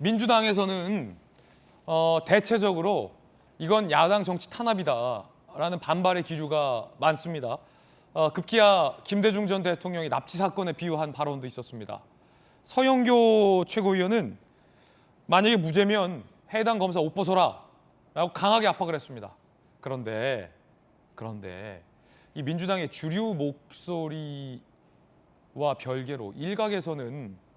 민주당에서는 대체적으로 이건 야당 정치 탄압이다라는 반발의 기류가 많습니다. 급기야 김대중 전 대통령이 납치 사건에 비유한 발언도 있었습니다. 서영교 최고위원은 만약에 무죄면 해당 검사 옷 벗어라 라고 강하게 압박을 했습니다. 그런데 이 민주당의 주류 목소리와 별개로 일각에서는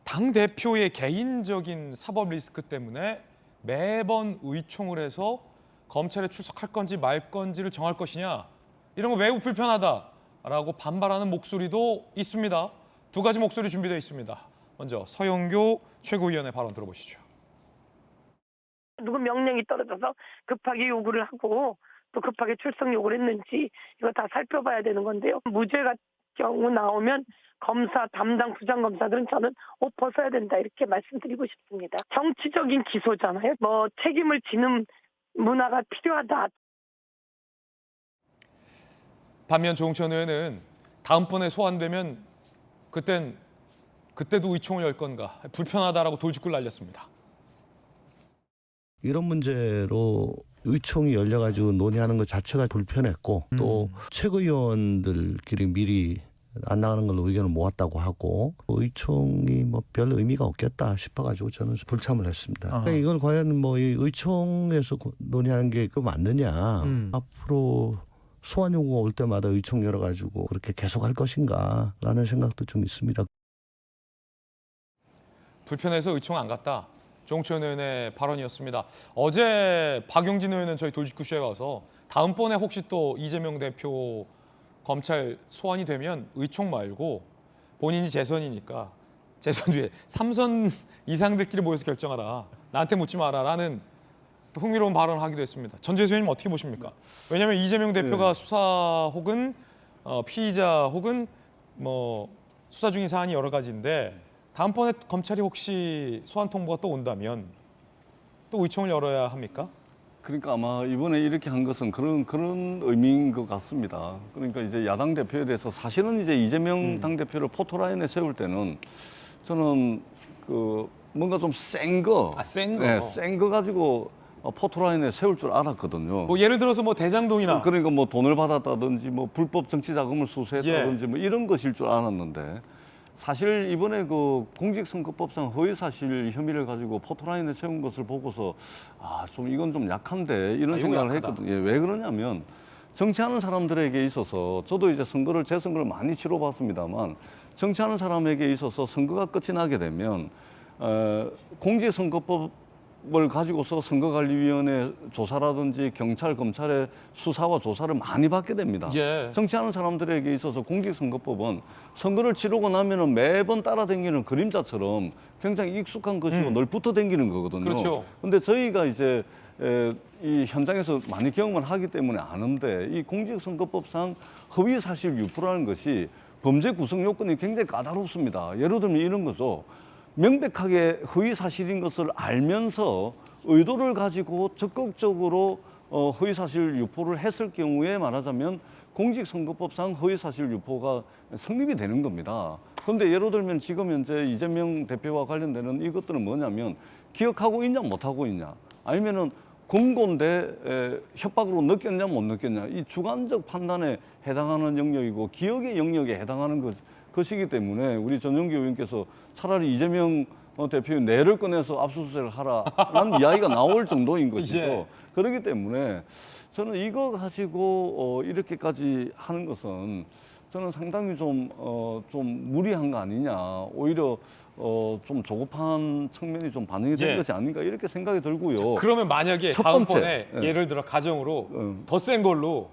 당대표의 개인적인 사법 리스크 때문에 매번 의총을 해서 검찰에 출석할 건지 말 건지를 정할 것이냐, 이런 거 매우 불편하다라고 반발하는 목소리도 있습니다. 두 가지 목소리 준비되어 있습니다. 먼저 서영교 최고위원의 발언 들어보시죠. 누구 명령이 떨어져서 급하게 요구를 하고 또 급하게 출석 요구를 했는지 이거 다 살펴봐야 되는 건데요. 무죄가 경우 나오면 검사 담당 부장검사들은 저는 옷 벗어야 된다 이렇게 말씀드리고 싶습니다. 정치적인 기소잖아요. 책임을 지는 문화가 필요하다. 반면 조홍천 의원은 다음번에 소환되면 그때도 의총을 열 건가 불편하다라고 돌직구를 날렸습니다. 이런 문제로 의총이 열려가지고 논의하는 것 자체가 불편했고 또 최고위원들끼리 미리 안 나가는 걸로 의견을 모았다고 하고 의총이 별 의미가 없겠다 싶어가지고 저는 불참을 했습니다. 그러니까 이걸 과연 이 의총에서 논의하는 게 그 맞느냐. 앞으로 소환 요구가 올 때마다 의총 열어가지고 그렇게 계속할 것인가라는 생각도 좀 있습니다. 불편해서 의총 안 갔다. 조홍천 의원의 발언이었습니다. 어제 박용진 의원은 저희 돌직구쇼에 와서 다음번에 혹시 또 이재명 대표 검찰 소환이 되면 의총 말고 본인이 재선이니까 재선 뒤에 3선 이상들끼리 모여서 결정하라. 나한테 묻지 마라라는 흥미로운 발언을 하기도 했습니다. 전재수 의원님 어떻게 보십니까? 왜냐하면 이재명 대표가 수사 혹은 피의자 혹은 수사 중인 사안이 여러 가지인데 다음번에 검찰이 혹시 소환 통보가 또 온다면 또 의총을 열어야 합니까? 그러니까 아마 이번에 이렇게 한 것은 그런 의미인 것 같습니다. 그러니까 이제 야당 대표에 대해서 사실은 이제 이재명 당 대표를 포토라인에 세울 때는 저는 뭔가 좀 센 거, 센 거 가지고 포토라인에 세울 줄 알았거든요. 예를 들어서 대장동이나 그러니까 돈을 받았다든지 불법 정치 자금을 수수했다든지 이런 것일 줄 알았는데. 사실 이번에 공직선거법상 허위사실 혐의를 가지고 포토라인에 세운 것을 보고서 이건 좀 약한데 이런 생각을 했거든요. 왜 그러냐면 정치하는 사람들에게 있어서 저도 이제 재선거를 많이 치러봤습니다만 정치하는 사람에게 있어서 선거가 끝이 나게 되면 공직선거법을 가지고서 선거관리위원회 조사라든지 경찰, 검찰의 수사와 조사를 많이 받게 됩니다. 정치하는 사람들에게 있어서 공직선거법은 선거를 치르고 나면은 매번 따라다니는 그림자처럼 굉장히 익숙한 것이고 늘 붙어 다니는 거거든요. 그렇죠. 근데 저희가 이제 이 현장에서 많이 경험을 하기 때문에 아는데 이 공직선거법상 허위사실 유포라는 것이 범죄 구성 요건이 굉장히 까다롭습니다. 예를 들면 이런 거죠. 명백하게 허위사실인 것을 알면서 의도를 가지고 적극적으로 허위사실 유포를 했을 경우에 말하자면 공직선거법상 허위사실 유포가 성립이 되는 겁니다. 그런데 예를 들면 지금 현재 이재명 대표와 관련되는 이것들은 뭐냐면 기억하고 있냐 못하고 있냐 아니면은 공고인데 협박으로 느꼈냐 못 느꼈냐 이 주관적 판단에 해당하는 영역이고 기억의 영역에 해당하는 것이기 때문에 우리 전용기 의원께서 차라리 이재명 대표의 뇌를 꺼내서 압수수색을 하라는 이야기가 나올 정도인 것이죠. 그렇기 때문에 저는 이거 가지고 이렇게까지 하는 것은 저는 상당히 좀 무리한 거 아니냐. 오히려 좀 조급한 측면이 좀 반영이 된 것이 아닌가 이렇게 생각이 들고요. 그러면 만약에 다음번에 예를 들어 가정으로 더 센 걸로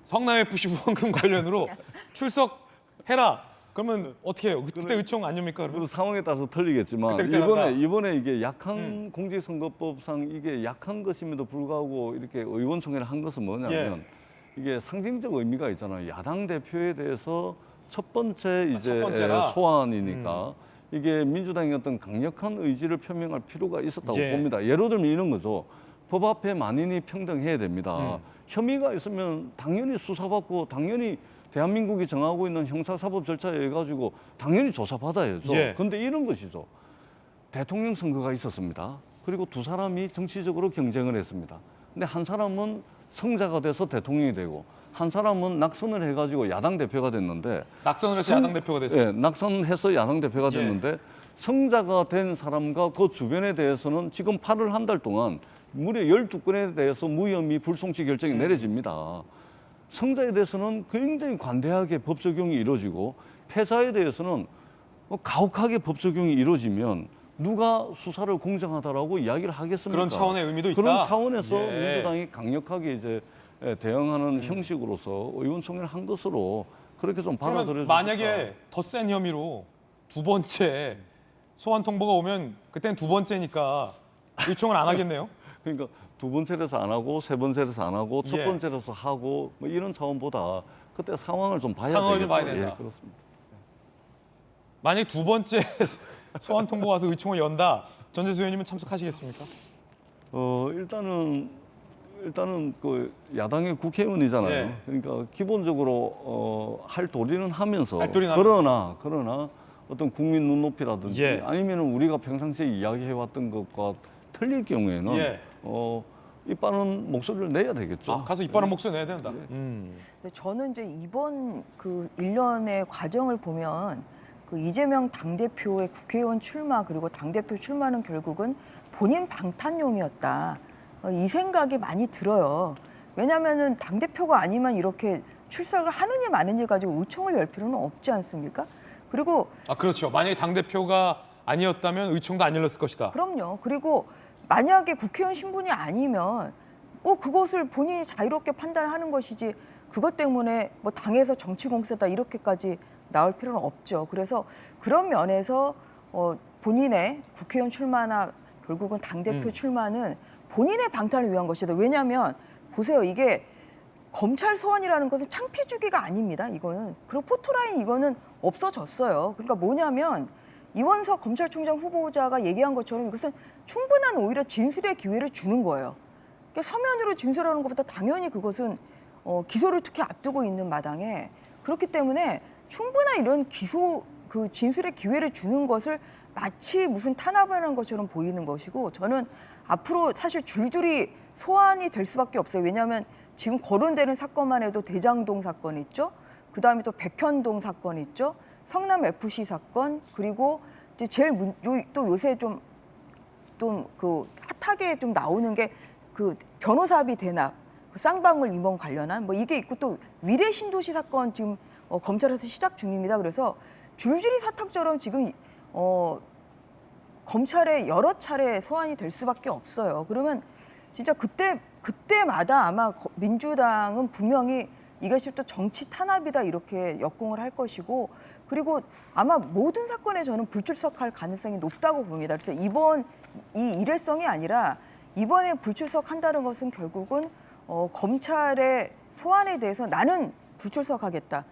성남 FC 후원금 관련으로 출석해라. 그러면 어떻게 해요? 그때 의총 안 엽니까? 그 상황에 따라서 틀리겠지만 이번에 이게 약한 공직선거법상 이게 약한 것임에도 불구하고 이렇게 의원총회를 한 것은 뭐냐면 이게 상징적 의미가 있잖아요. 야당 대표에 대해서 첫 번째 소환이니까 이게 민주당의 어떤 강력한 의지를 표명할 필요가 있었다고 봅니다. 예를 들면 이런 거죠. 법 앞에 만인이 평등해야 됩니다. 혐의가 있으면 당연히 수사받고 당연히 대한민국이 정하고 있는 형사사법 절차에 의해 가지고 당연히 조사받아야죠. 그런데 이런 것이죠. 대통령 선거가 있었습니다. 그리고 두 사람이 정치적으로 경쟁을 했습니다. 근데 한 사람은 성자가 돼서 대통령이 되고 한 사람은 낙선을 해가지고 야당 대표가 됐는데 낙선을 해서 야당 대표가 됐어요. 예, 낙선해서 야당 대표가 됐는데 성자가 된 사람과 그 주변에 대해서는 지금 8월 한 달 동안 무려 12건에 대해서 무혐의 불송치 결정이 내려집니다. 성자에 대해서는 굉장히 관대하게 법 적용이 이루어지고 패사에 대해서는 가혹하게 법 적용이 이루어지면 누가 수사를 공정하다라고 이야기를 하겠습니까? 그런 차원의 의미도 있다. 그런 차원에서 예. 민주당이 강력하게 이제 대응하는 형식으로서 의원총회를 한 것으로 그렇게 좀 받아들여야 그러면 만약에 더 센 혐의로 두 번째 소환 통보가 오면 그때는 두 번째니까 의총을 안 하겠네요. 그러니까 두 번째라서 안 하고 세 번째라서 안 하고 첫 예. 번째라서 하고 뭐 이런 차원보다 그때 상황을 좀 봐야 상황을 되겠죠. 좀 봐야 된다. 예, 그렇습니다. 만약 두 번째 소환 통보가 와서 의총을 연다. 전재수 의원님은 참석하시겠습니까? 일단은 그 야당의 국회의원이잖아요. 예. 그러니까 기본적으로 할 도리는 하면서 할 도리는 그러나 어떤 국민 눈높이라든지 예. 아니면 우리가 평상시에 이야기해왔던 것과 틀릴 경우에는 예. 이빠른 목소리를 내야 되겠죠. 아, 가서 이빠른 목소리 내야 된다. 근데 저는 이제 이번 그 일련의 과정을 보면 그 이재명 당대표의 국회의원 출마 그리고 당대표 출마는 결국은 본인 방탄용이었다. 이 생각이 많이 들어요. 왜냐하면은 당대표가 아니면 이렇게 출석을 하느니 마느니 가지고 의총을 열 필요는 없지 않습니까? 그리고 아, 그렇죠. 만약에 당 대표가 아니었다면 의총도 안 열렸을 것이다. 그럼요. 그리고 만약에 국회의원 신분이 아니면 그것을 본인이 자유롭게 판단하는 것이지 그것 때문에 뭐 당에서 정치 공세다 이렇게까지 나올 필요는 없죠. 그래서 그런 면에서 본인의 국회의원 출마나 결국은 당대표 출마는 본인의 방탄을 위한 것이다. 왜냐하면 보세요. 이게 검찰 소환이라는 것은 창피 주기가 아닙니다. 이거는. 그리고 포토라인 이거는 없어졌어요. 그러니까 뭐냐면 이원석 검찰총장 후보자가 얘기한 것처럼 이것은 충분한 오히려 진술의 기회를 주는 거예요. 그러니까 서면으로 진술하는 것보다 당연히 그것은 기소를 특히 앞두고 있는 마당에 그렇기 때문에 충분한 이런 기소 그 진술의 기회를 주는 것을 마치 무슨 탄압을 하는 것처럼 보이는 것이고 저는 앞으로 사실 줄줄이 소환이 될 수밖에 없어요. 왜냐하면 지금 거론되는 사건만 해도 대장동 사건 있죠. 그다음에 또 백현동 사건 있죠. 성남 FC 사건 그리고 이제 제일 또 요새 좀 그 핫하게 좀 나오는 게 그 변호사비 대납, 그 쌍방울 임원 관련한 뭐 이게 있고 또 위례 신도시 사건 지금 검찰에서 시작 중입니다. 그래서 줄줄이 사탁처럼 지금 검찰에 여러 차례 소환이 될 수밖에 없어요. 그러면 진짜 그때마다 아마 민주당은 분명히 이것이 또 정치 탄압이다 이렇게 역공을 할 것이고 그리고 아마 모든 사건에 저는 불출석할 가능성이 높다고 봅니다. 그래서 이번 이 일회성이 아니라 이번에 불출석한다는 것은 결국은 검찰의 소환에 대해서 나는 불출석하겠다.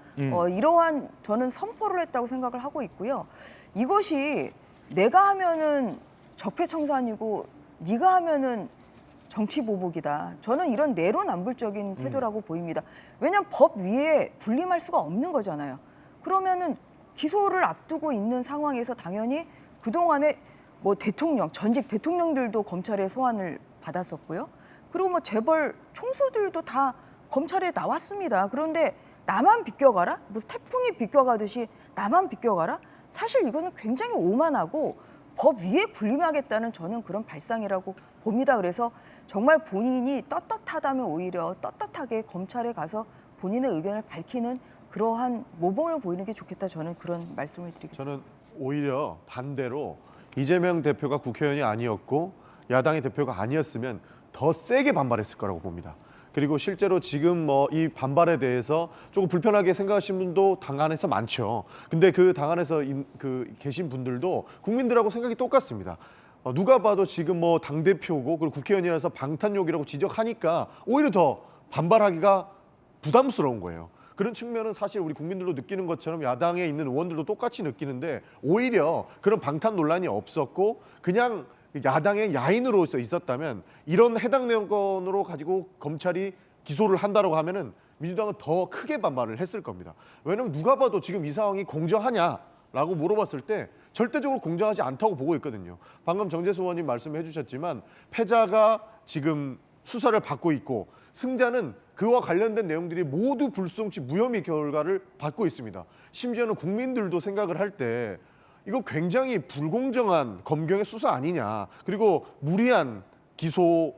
이러한 저는 선포를 했다고 생각을 하고 있고요. 이것이 내가 하면은 적폐청산이고 네가 하면은 정치보복이다. 저는 이런 내로남불적인 태도라고 보입니다. 왜냐하면 법 위에 군림할 수가 없는 거잖아요. 그러면은 기소를 앞두고 있는 상황에서 당연히 그동안에 뭐 대통령, 전직 대통령들도 검찰에 소환을 받았었고요. 그리고 뭐 재벌 총수들도 다 검찰에 나왔습니다. 그런데 나만 비껴가라? 무슨 태풍이 비껴가듯이 나만 비껴가라? 사실 이것은 굉장히 오만하고 법 위에 군림하겠다는 저는 그런 발상이라고 봅니다. 그래서 정말 본인이 떳떳하다면 오히려 떳떳하게 검찰에 가서 본인의 의견을 밝히는 그러한 모범을 보이는 게 좋겠다. 저는 그런 말씀을 드리겠습니다. 저는 오히려 반대로 이재명 대표가 국회의원이 아니었고 야당의 대표가 아니었으면 더 세게 반발했을 거라고 봅니다. 그리고 실제로 지금 뭐 이 반발에 대해서 조금 불편하게 생각하시는 분도 당 안에서 많죠. 근데 그 당 안에서 계신 분들도 국민들하고 생각이 똑같습니다. 누가 봐도 지금 뭐 당대표고 그리고 국회의원이라서 방탄용이라고 지적하니까 오히려 더 반발하기가 부담스러운 거예요. 그런 측면은 사실 우리 국민들도 느끼는 것처럼 야당에 있는 의원들도 똑같이 느끼는데 오히려 그런 방탄 논란이 없었고 그냥 야당의 야인으로서 있었다면 이런 해당 내용건으로 가지고 검찰이 기소를 한다고 하면은 민주당은 더 크게 반발을 했을 겁니다. 왜냐하면 누가 봐도 지금 이 상황이 공정하냐라고 라고 물어봤을 때 절대적으로 공정하지 않다고 보고 있거든요. 방금 정재수 의원님 말씀해 주셨지만 패자가 지금 수사를 받고 있고 승자는 그와 관련된 내용들이 모두 불송치 무혐의 결과를 받고 있습니다. 심지어는 국민들도 생각을 할 때 이거 굉장히 불공정한 검경의 수사 아니냐. 그리고 무리한 기소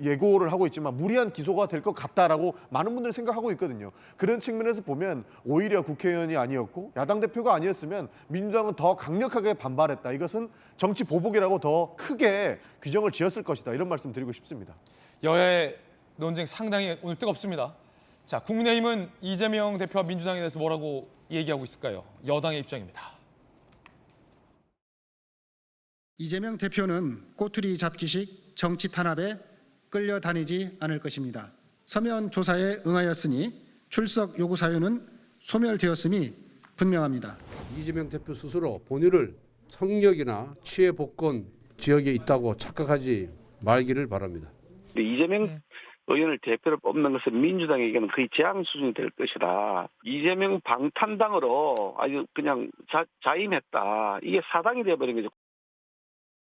예고를 하고 있지만 무리한 기소가 될 것 같다라고 많은 분들이 생각하고 있거든요. 그런 측면에서 보면 오히려 국회의원이 아니었고 야당 대표가 아니었으면 민주당은 더 강력하게 반발했다. 이것은 정치 보복이라고 더 크게 규정을 지었을 것이다. 이런 말씀 드리고 싶습니다. 여야의 논쟁 상당히 오늘 뜨겁습니다. 자, 국민의힘은 이재명 대표와 민주당에 대해서 뭐라고 얘기하고 있을까요? 여당의 입장입니다. 이재명 대표는 꼬투리 잡기식 정치 탄압에 끌려다니지 않을 것입니다. 서면 조사에 응하였으니 출석 요구 사유는 소멸되었음이 분명합니다. 이재명 대표 스스로 본인을 성역이나 치해 복권 지역에 있다고 착각하지 말기를 바랍니다. 이재명 의원을 대표로 뽑는 것은 민주당에게는 거의 재앙 수준이 될 것이다. 이재명 방탄당으로 아주 그냥 자임했다. 이게 사당이 되어버린 거죠.